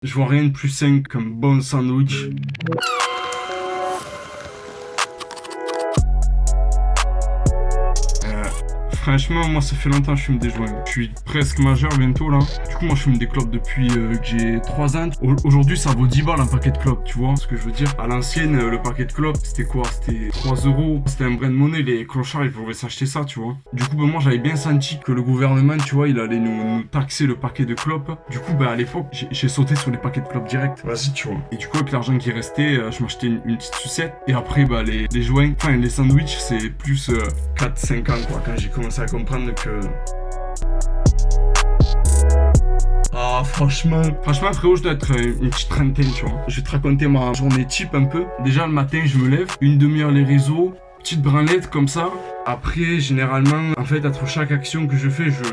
Je vois rien de plus sain qu'un bon sandwich. Franchement, moi ça fait longtemps que je fume des joints. Je suis presque majeur bientôt là. Du coup, moi je fume des clopes depuis que j'ai 3 ans. Aujourd'hui, ça vaut 10 balles un paquet de clopes, tu vois ce que je veux dire. À l'ancienne, le paquet de clopes, c'était quoi? C'était 3 euros. C'était un brin de monnaie. Les clochards, ils pouvaient s'acheter ça, tu vois. Du coup, moi j'avais bien senti que le gouvernement, tu vois, il allait nous taxer le paquet de clopes. Du coup, à l'époque, j'ai sauté sur les paquets de clopes direct. Vas-y, tu vois. Et du coup, avec l'argent qui restait, je m'achetais une petite sucette. Et après, les joints, enfin les sandwichs, c'est plus 4-5 ans, quoi, quand j'ai commencé à comprendre que... Ah, franchement, frérot, je dois être une petite trentaine, tu vois. Je vais te raconter ma journée type un peu. Déjà, le matin, je me lève, une demi-heure les réseaux, petite branlette comme ça. Après, généralement, en fait, entre chaque action que je fais, je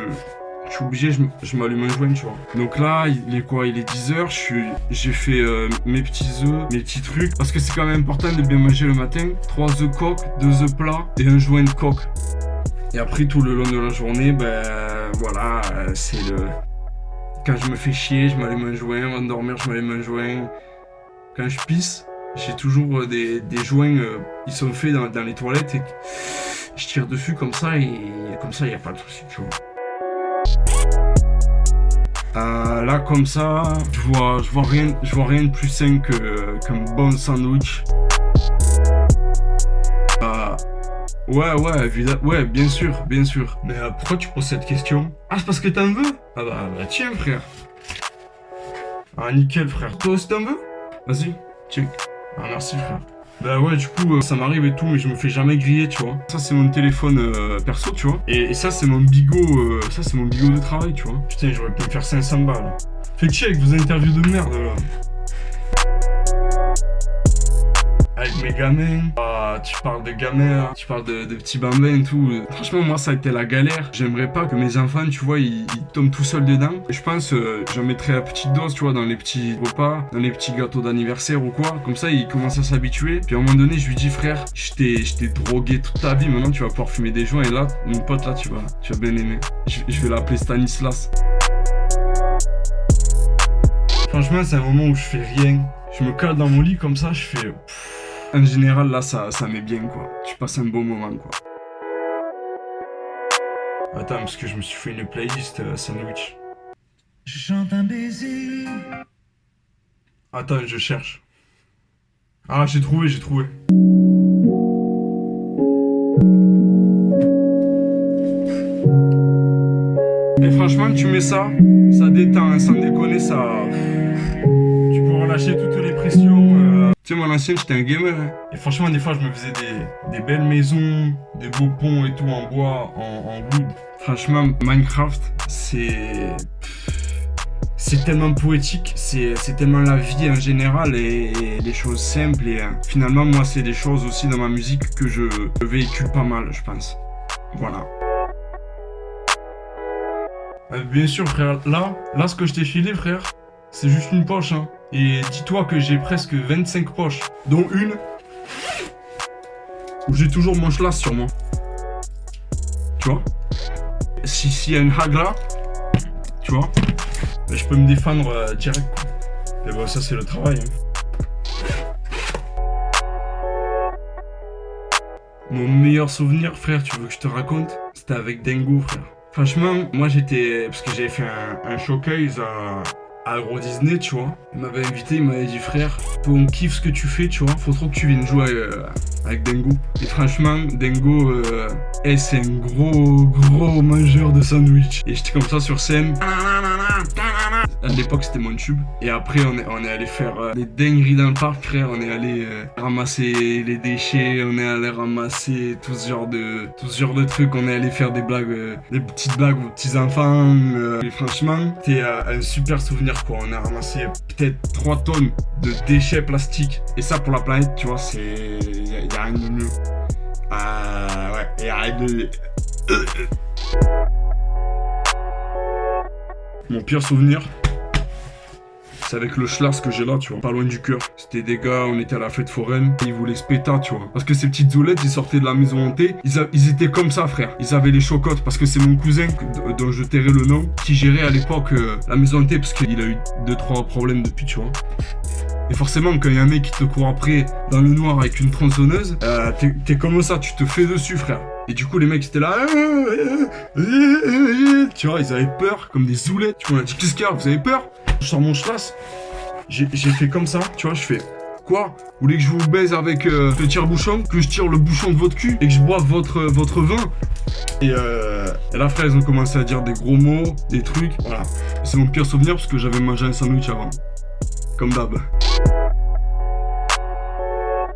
suis obligé, je m'allume un joint, tu vois. Donc là, il est quoi? Il est 10h, j'ai fait mes petits œufs, mes petits trucs. Parce que c'est quand même important de bien manger le matin. 3 œufs coq, 2 œufs plats et un joint de coq. Et après, tout le long de la journée, voilà, c'est le... Quand je me fais chier, je m'allume un joint. Avant de dormir, je m'allume un joint. Quand je pisse, j'ai toujours des joints, ils sont faits dans les toilettes et je tire dessus comme ça, et comme ça, il n'y a pas de souci, tu vois. Là, comme ça, je vois rien de plus sain qu'un bon sandwich. Ouais, évidemment. Ouais, bien sûr. Mais pourquoi tu poses cette question? Ah, c'est parce que t'en veux? Ah bah tiens, frère. Ah, nickel, frère. Toi aussi t'en veux? Vas-y, tiens. Ah, merci, frère. Bah ouais, du coup, ça m'arrive et tout, mais je me fais jamais griller, tu vois. Ça, c'est mon téléphone perso, tu vois. Et ça, c'est mon bigot, de travail, tu vois. Putain, j'aurais pu me faire 500 balles. Faites chier avec vos interviews de merde, là. Avec mes gamins, tu parles de gamins, tu parles de petits bambins et tout. Franchement, moi, ça a été la galère. J'aimerais pas que mes enfants, tu vois, ils tombent tout seuls dedans. Et je pense, j'en mettrais à petite dose, tu vois, dans les petits repas, dans les petits gâteaux d'anniversaire ou quoi. Comme ça, ils commencent à s'habituer. Puis à un moment donné, je lui dis, frère, je t'ai drogué toute ta vie. Maintenant, tu vas pouvoir fumer des joints. Et là, mon pote, là, tu vas bien aimer. Je vais l'appeler Stanislas. Franchement, c'est un moment où je fais rien. Je me cale dans mon lit comme ça, je fais... En général, là, ça met bien, quoi. Tu passes un bon moment, quoi. Attends, parce que je me suis fait une playlist sandwich. Je chante un baiser. Attends, je cherche. Ah, j'ai trouvé. Et franchement, tu mets ça détend, hein, sans déconner, ça... Tu pourras lâcher toutes les pressions. Tu sais, moi, l'ancienne, j'étais un gamer. Hein. Et franchement, des fois, je me faisais des belles maisons, des beaux ponts et tout en bois, en wood. Franchement, Minecraft, c'est tellement poétique, c'est tellement la vie en général et les choses simples. Et finalement, moi, c'est des choses aussi dans ma musique que je véhicule pas mal, je pense. Voilà. Bien sûr, frère, là, ce que je t'ai filé, frère, c'est juste une poche, hein. Et dis-toi que j'ai presque 25 poches, dont une où j'ai toujours mon schlass sur moi. Tu vois? S'il y a une hague là, tu vois, je peux me défendre direct, quoi. Et bon, ça, c'est le travail, hein. Mon meilleur souvenir, frère, tu veux que je te raconte? C'était avec Dengo, frère. Franchement, moi parce que j'avais fait un showcase à Euro Disney, tu vois. Il m'avait invité, il m'avait dit, frère, toi on kiffe ce que tu fais, tu vois, faut trop que tu viennes jouer avec Dengo. Et franchement, Dengo, c'est un gros mangeur de sandwich. Et j'étais comme ça sur scène. À l'époque, c'était mon tube. Et après, on est allé faire des dingueries dans le parc, frère. On est allé ramasser les déchets, on est allé ramasser tout ce genre de trucs. On est allé faire des blagues, des petites blagues aux petits enfants. Et franchement, c'était un super souvenir, quoi. On a ramassé peut-être 3 tonnes de déchets plastiques. Et ça, pour la planète, tu vois, y a rien de mieux. Ouais, y a rien de... Mon pire souvenir, C'est avec le schlass que j'ai là, tu vois, pas loin du cœur. C'était des gars, on était à la fête foraine, et ils voulaient se péta, tu vois. Parce que ces petites zoulettes, ils sortaient de la maison hantée, ils étaient comme ça, frère. Ils avaient les chocottes, parce que c'est mon cousin, dont je tairai le nom, qui gérait à l'époque la maison hantée, parce qu'il a eu 2-3 problèmes depuis, tu vois. Et forcément, quand il y a un mec qui te court après dans le noir avec une tronçonneuse, t'es comme ça, tu te fais dessus, frère. Et du coup, les mecs étaient là, tu vois, ils avaient peur, comme des zoulettes. Tu vois, on a dit, qu'est-ce qu'il y a, vous avez peur? Je sors mon schlass, j'ai fait comme ça, tu vois, je fais, quoi? Vous voulez que je vous baise avec le tire-bouchon, que je tire le bouchon de votre cul et que je boive votre vin? Et là, frère, ils ont commencé à dire des gros mots, des trucs, voilà. C'est mon pire souvenir parce que j'avais mangé un sandwich avant. Comme d'hab.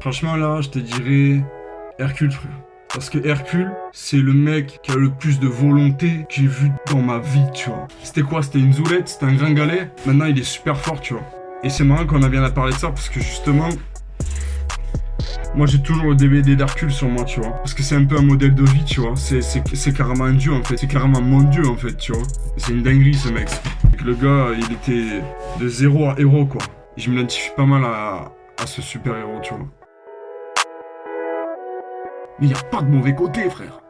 Franchement, là, je te dirais Hercule, frère. Parce que Hercule, c'est le mec qui a le plus de volonté que j'ai vu dans ma vie, tu vois. C'était quoi? C'était une zoulette, c'était un gringalet. Maintenant, il est super fort, tu vois. Et c'est marrant qu'on a bien à parler de ça parce que justement, moi, j'ai toujours le DVD d'Hercule sur moi, tu vois. Parce que c'est un peu un modèle de vie, tu vois. C'est carrément un dieu, en fait. C'est carrément mon dieu, en fait, tu vois. C'est une dinguerie, ce mec. Le gars, il était de zéro à héros, quoi. Et je m'identifie pas mal à ce super-héros, tu vois. Mais il n'y a pas de mauvais côté, frère.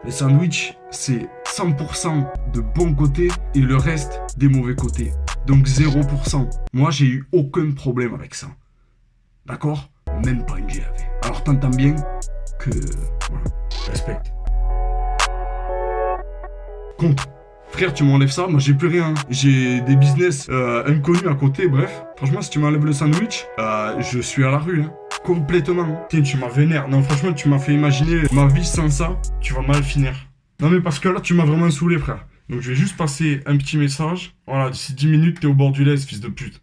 Les sandwichs, c'est 100% de bons côtés et le reste des mauvais côtés. Donc 0%. Moi, j'ai eu aucun problème avec ça. D'accord? Même pas une GAV. Alors t'entends bien que... Voilà, respecte. Contre. Frère, tu m'enlèves ça, moi j'ai plus rien. J'ai des business inconnus à côté, bref. Franchement, si tu m'enlèves le sandwich, je suis à la rue, hein. Complètement. Tiens, tu m'as vénère. Non, franchement, tu m'as fait imaginer ma vie sans ça. Tu vas mal finir. Non, mais parce que là, tu m'as vraiment saoulé, frère. Donc, je vais juste passer un petit message. Voilà, d'ici 10 minutes, t'es au bord du lait, fils de pute.